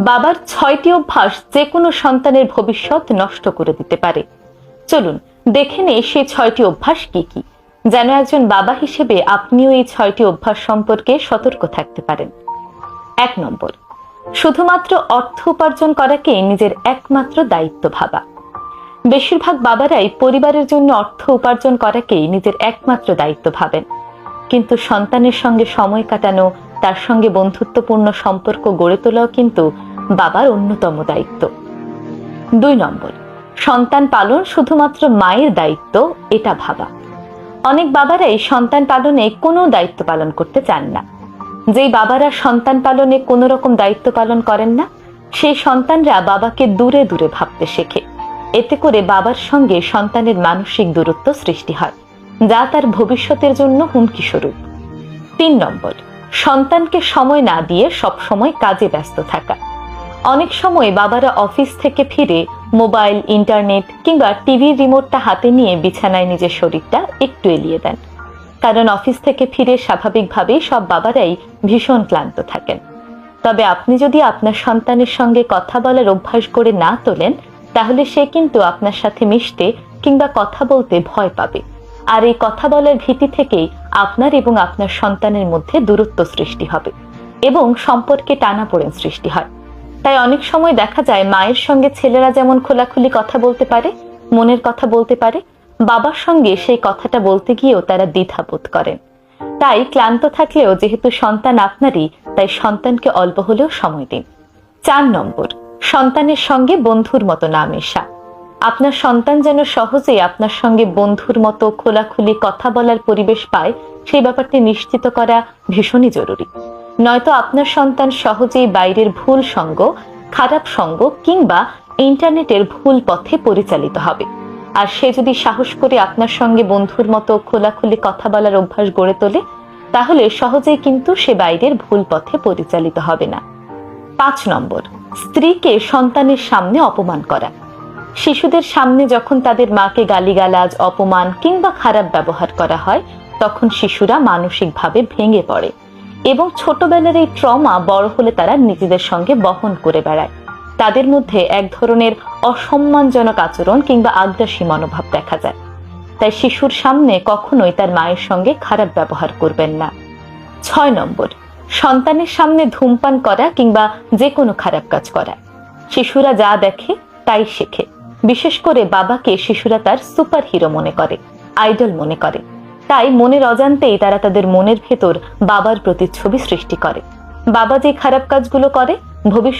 বাবার 6টি অভ্যাস যে কোনো সন্তানের ভবিষ্যৎ নষ্ট করে দিতে পারে। চলুন দেখে নেই সেই 6টি অভ্যাস কি কি, যেন একজন বাবা হিসেবে আপনিও এই 6টি অভ্যাস সম্পর্কে সতর্ক থাকতে পারেন। 1 নম্বর, শুধুমাত্র অর্থ উপার্জন করাকে নিজের একমাত্র দায়িত্ব ভাবা। বেশিরভাগ বাবারাই পরিবারের জন্য অর্থ উপার্জন করাকেই নিজের একমাত্র দায়িত্ব ভাবেন, কিন্তু সন্তানের সঙ্গে সময় কাটানো, তার সঙ্গে বন্ধুত্বপূর্ণ সম্পর্ক গড়ে তোলাও কিন্তু বাবার অন্যতম দায়িত্ব। 2 নম্বর, সন্তান পালন শুধুমাত্র মায়ের দায়িত্ব এটা ভাবা। অনেক বাবারাই সন্তান পালনে কোনো দায়িত্ব পালন করতে চান না। যেই বাবারা সন্তান পালনে কোনো রকম দায়িত্ব পালন করেন না, সেই সন্তানরা বাবাকে দূরে দূরে ভাবতে শেখে। এতে করে বাবার সঙ্গে সন্তানের মানসিক দূরত্ব সৃষ্টি হয়, যা তার ভবিষ্যতের জন্য হুমকি স্বরূপ। 3 নম্বর, সন্তানকে সময় না দিয়ে সবসময় কাজে ব্যস্ত থাকা। অনেক সময় বাবারা অফিস থেকে ফিরে মোবাইল, ইন্টারনেট কিংবা টিভির রিমোটটা হাতে নিয়ে বিছানায় নিজের শরীরটা একটু এলিয়ে দেন, কারণ অফিস থেকে ফিরে স্বাভাবিকভাবেই সব বাবারাই ভীষণ ক্লান্ত থাকেন। তবে আপনি যদি আপনার সন্তানের সঙ্গে কথা বলার অভ্যাস করে না তোলেন, তাহলে সে কিন্তু আপনার সাথে মিশতে কিংবা কথা বলতে ভয় পাবে, আর এই কথা বলার ভীতি থেকেই আপনার এবং আপনার সন্তানের মধ্যে দূরত্ব সৃষ্টি হবে এবং সম্পর্কে টানাপোড়েন সৃষ্টি হয়। তাই অনেক সময় দেখা যায় মায়ের সঙ্গে ছেলেরা যেমন খোলাখুলি কথা বলতে পারে, মনের কথা বলতে পারে, বাবার সঙ্গে সেই কথাটা বলতে গিয়েও তারা দ্বিধাবোধ করেন। তাই ক্লান্ত থাকলেও যেহেতু সন্তান আপনারই, তাই সন্তানকে অল্প হলেও সময় দিন। 4 নম্বর, সন্তানের সঙ্গে বন্ধুর মতো না মেশা। আপনার সন্তান যেন সহজেই আপনার সঙ্গে বন্ধুর মতো খোলাখুলি কথা বলার পরিবেশ পায়, সেই ব্যাপারটি নিশ্চিত করা ভীষণই জরুরি। নয়তো আপনার সন্তান সহজেই বাইরের ভুল সঙ্গ, খারাপ সঙ্গ কিংবা ইন্টারনেটের ভুল পথে পরিচালিত হবে। আর সে যদি সাহস করে আপনার সঙ্গে বন্ধুর মতো খোলাখুলি কথা বলার অভ্যাস গড়ে তোলে, তাহলে সহজেই কিন্তু সে বাইরের ভুল পথে পরিচালিত হবে না। 5 নম্বর, স্ত্রীকে সন্তানের সামনে অপমান করা। শিশুদের সামনে যখন তাদের মাকে গালিগালাজ, অপমান কিংবা খারাপ ব্যবহার করা হয়, তখন শিশুরা মানসিকভাবে ভেঙে পড়ে এবং ছোটবেলার এই ট্রমা বড় হলে তারা নিজেদের সঙ্গে বহন করে বেড়ায়। তাদের মধ্যে এক ধরনের অসম্মানজনক আচরণ কিংবা আগ্রাসী মনোভাব দেখা যায়। তাই শিশুর সামনে কখনোই তার মায়ের সঙ্গে খারাপ ব্যবহার করবেন না। 6 নম্বর, সন্তানের সামনে ধূমপান করা কিংবা যে কোনো খারাপ কাজ করা। শিশুরা যা দেখে তাই শেখে। বিশেষ করে বাবাকে শিশুরা তার সুপার হিরো মনে করে, আইডল মনে করে। তাই মনের অজান্তেই তারা তাদের মনের ভেতর বাবার প্রতিচ্ছবি সৃষ্টি করে। বাবা যে খারাপ কাজগুলো করে, ভবিষ্যৎ